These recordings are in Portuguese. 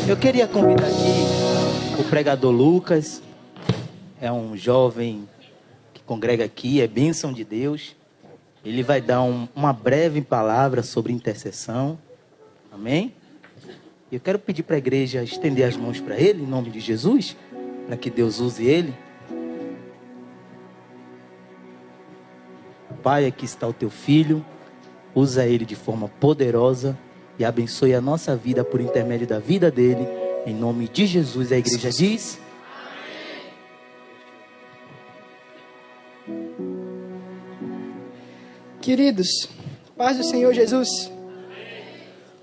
Eu queria convidar aqui o pregador Lucas. É um jovem que congrega aqui, é bênção de Deus. Ele vai dar uma breve palavra sobre intercessão. Amém? Eu quero pedir para a igreja estender as mãos para ele, em nome de Jesus, para que Deus use ele. Pai, aqui está o teu filho. Usa ele de forma poderosa e abençoe a nossa vida por intermédio da vida dele. Em nome de Jesus, a igreja diz... Queridos, paz do Senhor Jesus.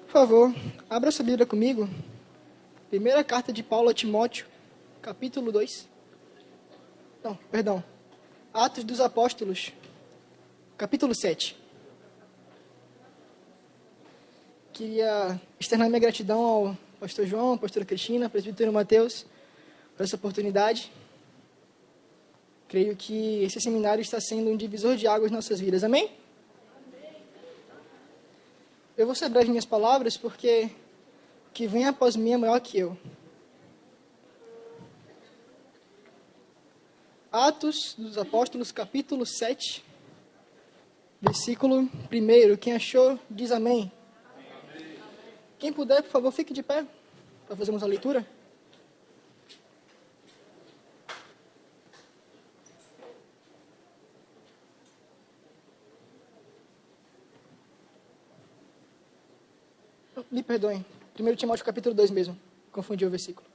Por favor, abra sua Bíblia comigo. Primeira carta de Paulo a Timóteo, capítulo 2. Atos dos Apóstolos, capítulo 7. Queria externar minha gratidão ao pastor João, à pastora Cristina, ao presbítero Mateus, por essa oportunidade. Creio que esse seminário está sendo um divisor de águas em nossas vidas. Amém? Eu vou ser breve em minhas palavras, porque o que vem após mim é maior que eu. Atos dos Apóstolos, capítulo 7, versículo 1. Quem achou, diz amém. Quem puder, por favor, fique de pé para fazermos a leitura. Me perdoem. 1 Timóteo capítulo 2 mesmo. Confundi o versículo.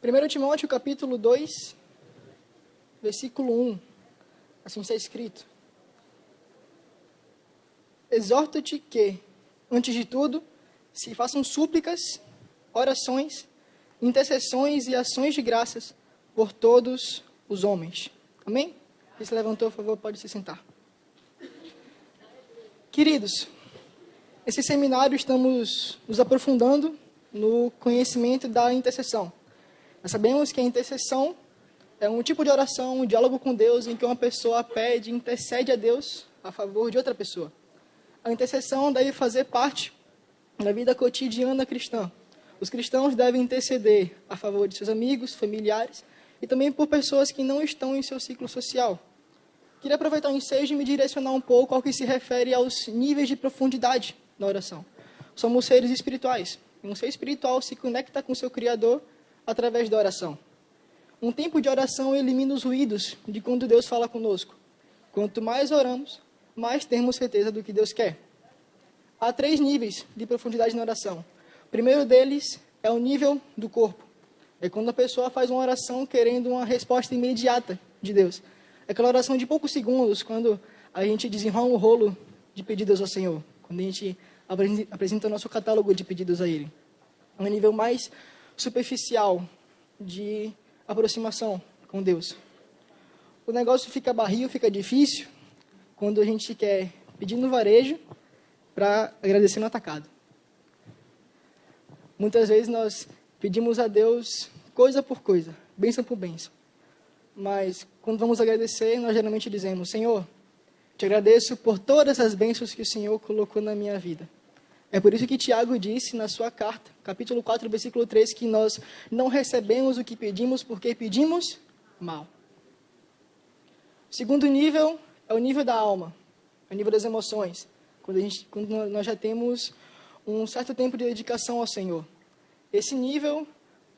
Primeiro Timóteo capítulo 2, versículo 1. Assim está escrito. Exorto-te que, antes de tudo, se façam súplicas, orações, intercessões e ações de graças por todos os homens. Amém? Quem se levantou, por favor, pode se sentar. Queridos, esse seminário estamos nos aprofundando no conhecimento da intercessão. Nós sabemos que a intercessão é um tipo de oração, um diálogo com Deus, em que uma pessoa pede, intercede a Deus a favor de outra pessoa. A intercessão deve fazer parte da vida cotidiana cristã. Os cristãos devem interceder a favor de seus amigos, familiares e também por pessoas que não estão em seu ciclo social. Queria aproveitar o ensejo e me direcionar um pouco ao que se refere aos níveis de profundidade na oração. Somos seres espirituais. E um ser espiritual se conecta com seu Criador através da oração. Um tempo de oração elimina os ruídos de quando Deus fala conosco. Quanto mais oramos, mais temos certeza do que Deus quer. Há 3 níveis de profundidade na oração. O primeiro deles é o nível do corpo. É quando a pessoa faz uma oração querendo uma resposta imediata de Deus. É aquela oração de poucos segundos, quando a gente desenrola um rolo de pedidos ao Senhor. Quando a gente apresenta o nosso catálogo de pedidos a Ele. É um nível mais superficial de aproximação com Deus. O negócio fica barril, fica difícil, quando a gente quer pedir no varejo para agradecer no atacado. Muitas vezes nós pedimos a Deus coisa por coisa, bênção por bênção. Mas quando vamos agradecer, nós geralmente dizemos: Senhor, te agradeço por todas as bênçãos que o Senhor colocou na minha vida. É por isso que Tiago disse na sua carta, capítulo 4, versículo 3, que nós não recebemos o que pedimos porque pedimos mal. O segundo nível é o nível da alma, é o nível das emoções, quando nós já temos um certo tempo de dedicação ao Senhor. Esse nível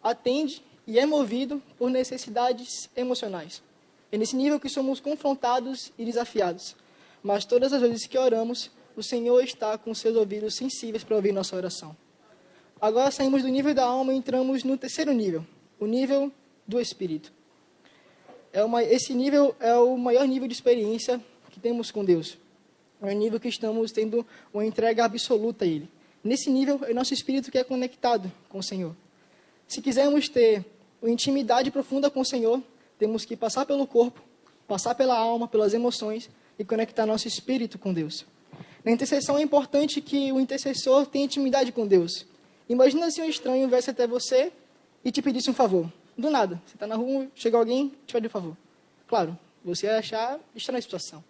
atende e é movido por necessidades emocionais. É nesse nível que somos confrontados e desafiados. Mas todas as vezes que oramos, o Senhor está com seus ouvidos sensíveis para ouvir nossa oração. Agora saímos do nível da alma e entramos no terceiro nível, o nível do Espírito. Esse nível é o maior nível de experiência que temos com Deus. É o nível que estamos tendo uma entrega absoluta a Ele. Nesse nível, é nosso espírito que é conectado com o Senhor. Se quisermos ter uma intimidade profunda com o Senhor, temos que passar pelo corpo, passar pela alma, pelas emoções e conectar nosso espírito com Deus. Na intercessão é importante que o intercessor tenha intimidade com Deus. Imagina se um estranho viesse até você e te pedisse um favor. Do nada. Você está na rua, chega alguém, te pede um favor. Claro, você vai achar estranha a situação.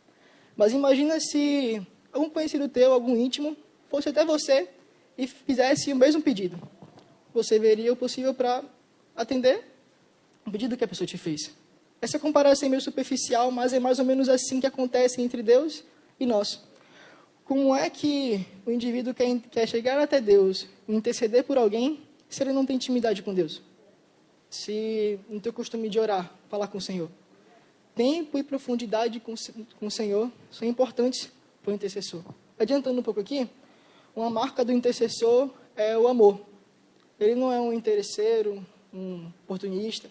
Mas imagina se algum conhecido teu, algum íntimo, fosse até você e fizesse o mesmo pedido. Você veria o possível para atender o pedido que a pessoa te fez. Essa comparação é meio superficial, mas é mais ou menos assim que acontece entre Deus e nós. Como é que o indivíduo quer chegar até Deus, interceder por alguém, se ele não tem intimidade com Deus? Se não tem o costume de orar, falar com o Senhor. Tempo e profundidade com o Senhor são importantes para o intercessor. Adiantando um pouco aqui, uma marca do intercessor é o amor. Ele não é um interesseiro, um oportunista.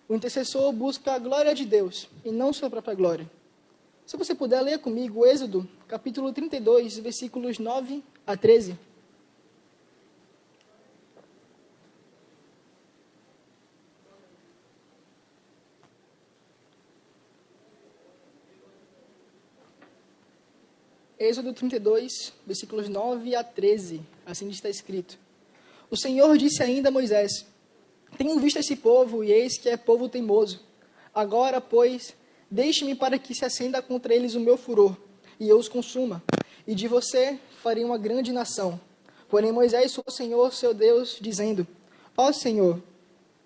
O intercessor busca a glória de Deus e não sua própria glória. Se você puder, ler comigo Êxodo, capítulo 32, versículos 9 a 13. Êxodo 32, versículos 9 a 13. Assim está escrito. O Senhor disse ainda a Moisés: Tenho visto esse povo, e eis que é povo teimoso. Agora, pois, deixe-me para que se acenda contra eles o meu furor, e eu os consuma. E de você farei uma grande nação. Porém Moisés falou ao Senhor, seu Deus, dizendo: Ó Senhor,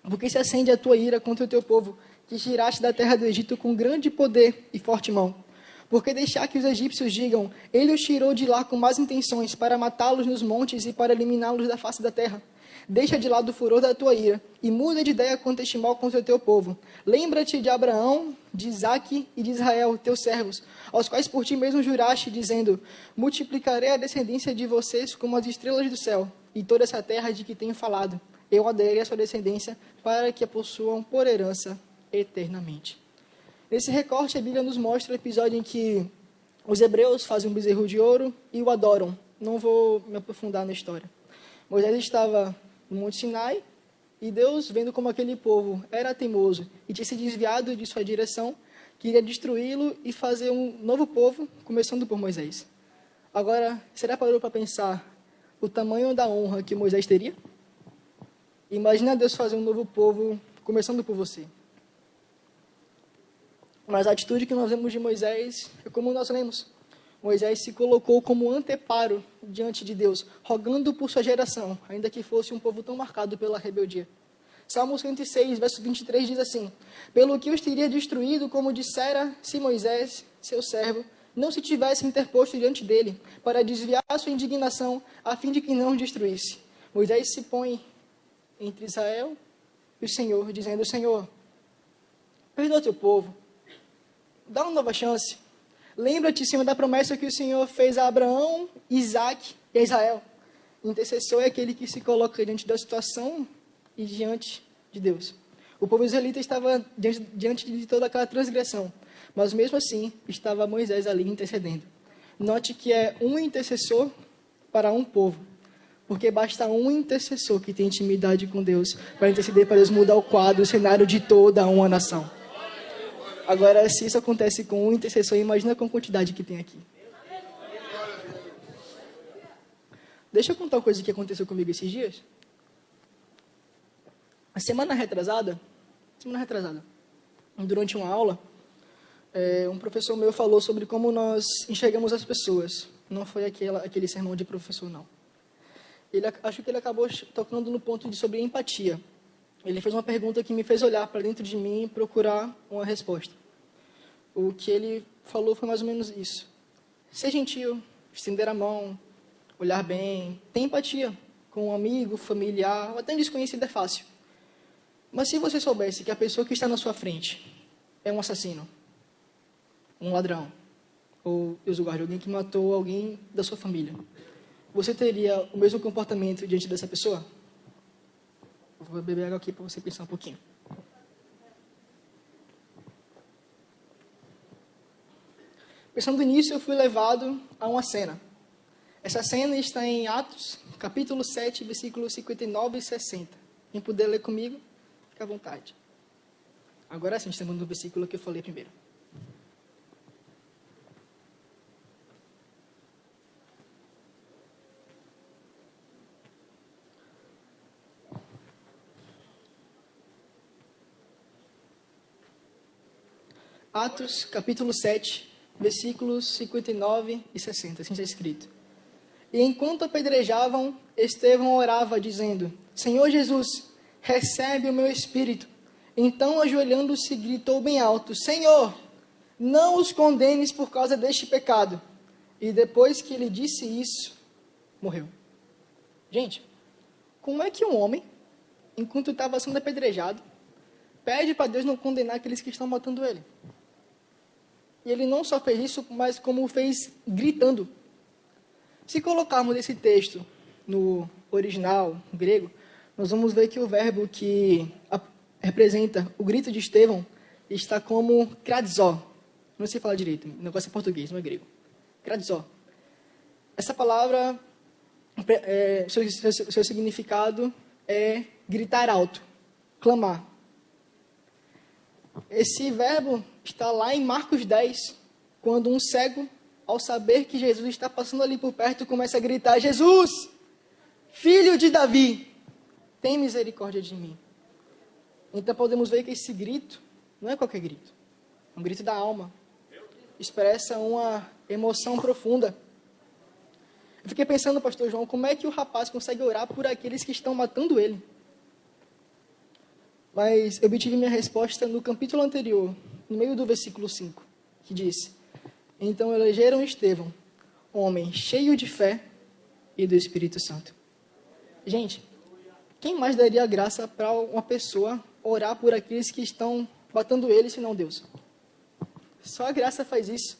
por que se acende a tua ira contra o teu povo, que tiraste da terra do Egito com grande poder e forte mão? Porque deixar que os egípcios digam: Ele os tirou de lá com más intenções, para matá-los nos montes e para eliminá-los da face da terra. Deixa de lado o furor da tua ira, e muda de ideia quanto a este mal contra o teu povo. Lembra-te de Abraão, de Isaque e de Israel, teus servos, aos quais por ti mesmo juraste, dizendo: Multiplicarei a descendência de vocês como as estrelas do céu, e toda essa terra de que tenho falado. Eu a darei a sua descendência, para que a possuam por herança eternamente. Nesse recorte, a Bíblia nos mostra o episódio em que os hebreus fazem um bezerro de ouro e o adoram. Não vou me aprofundar na história. Moisés estava no Monte Sinai e Deus, vendo como aquele povo era teimoso e tinha se desviado de sua direção, queria destruí-lo e fazer um novo povo, começando por Moisés. Agora, será que parou para pensar o tamanho da honra que Moisés teria? Imagina Deus fazer um novo povo, começando por você. Mas a atitude que nós vemos de Moisés é como nós lemos. Moisés se colocou como anteparo diante de Deus, rogando por sua geração, ainda que fosse um povo tão marcado pela rebeldia. Salmo 106, verso 23 diz assim: Pelo que os teria destruído, como dissera, se Moisés, seu servo, não se tivesse interposto diante dele, para desviar a sua indignação, a fim de que não os destruísse. Moisés se põe entre Israel e o Senhor, dizendo: Senhor, perdoa teu povo, dá uma nova chance. Lembra-te, Senhor, da promessa que o Senhor fez a Abraão, Isaque e a Israel. O intercessor é aquele que se coloca diante da situação e diante de Deus. O povo israelita estava diante de toda aquela transgressão, mas mesmo assim estava Moisés ali intercedendo. Note que é um intercessor para um povo, porque basta um intercessor que tem intimidade com Deus para interceder para Deus mudar o quadro, o cenário de toda uma nação. Agora, se isso acontece com um intercessor, imagina com a quantidade que tem aqui. Deixa eu contar uma coisa que aconteceu comigo esses dias. A semana retrasada, durante uma aula, um professor meu falou sobre como nós enxergamos as pessoas. Não foi aquele sermão de professor, não. Acho que ele acabou tocando no ponto sobre empatia. Ele fez uma pergunta que me fez olhar para dentro de mim e procurar uma resposta. O que ele falou foi mais ou menos isso. Ser gentil, estender a mão, olhar bem, ter empatia com um amigo, familiar, ou até um desconhecido é fácil. Mas se você soubesse que a pessoa que está na sua frente é um assassino, um ladrão, ou, Deus o guarde, alguém que matou alguém da sua família, você teria o mesmo comportamento diante dessa pessoa? Eu vou beber água aqui para você pensar um pouquinho. Pensando nisso, eu fui levado a uma cena. Essa cena está em Atos, capítulo 7, versículos 59 e 60. Quem puder ler comigo, fique à vontade. Agora sim, estamos no versículo que eu falei primeiro. Atos, capítulo 7, versículos 59 e 60, assim está escrito. E enquanto apedrejavam, Estevão orava, dizendo: Senhor Jesus, recebe o meu espírito. Então, ajoelhando-se, gritou bem alto: Senhor, não os condenes por causa deste pecado. E depois que ele disse isso, morreu. Gente, como é que um homem, enquanto estava sendo apedrejado, pede para Deus não condenar aqueles que estão matando ele? E ele não só fez isso, mas como fez gritando. Se colocarmos esse texto no original grego, nós vamos ver que o verbo que representa o grito de Estevão está como kradzó. Não sei falar direito, o negócio é português, não é grego. Kradzó. Essa palavra, seu significado é gritar alto, clamar. Esse verbo está lá em Marcos 10, quando um cego, ao saber que Jesus está passando ali por perto, começa a gritar: Jesus, filho de Davi, tem misericórdia de mim. Então podemos ver que esse grito não é qualquer grito, é um grito da alma, expressa uma emoção profunda. Eu fiquei pensando, pastor João, como é que o rapaz consegue orar por aqueles que estão matando ele? Mas eu obtive minha resposta no capítulo anterior, no meio do versículo 5, que diz: Então elegeram Estevão, homem cheio de fé e do Espírito Santo. Gente, quem mais daria graça para uma pessoa orar por aqueles que estão matando ele, senão Deus? Só a graça faz isso.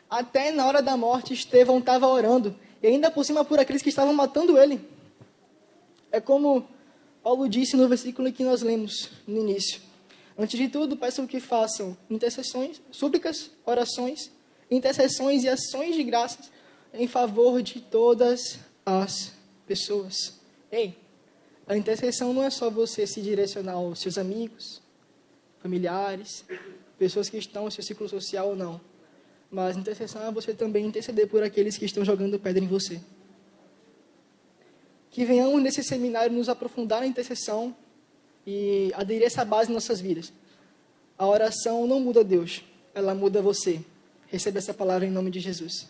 Até na hora da morte, Estevão estava orando, e ainda por cima por aqueles que estavam matando ele. É como Paulo disse no versículo que nós lemos no início: Antes de tudo, peço que façam intercessões, súplicas, orações, intercessões e ações de graças em favor de todas as pessoas. Ei, a intercessão não é só você se direcionar aos seus amigos, familiares, pessoas que estão no seu ciclo social ou não. Mas intercessão é você também interceder por aqueles que estão jogando pedra em você. Que venhamos nesse seminário nos aprofundar na intercessão e aderir a essa base em nossas vidas. A oração não muda Deus, ela muda você. Receba essa palavra em nome de Jesus.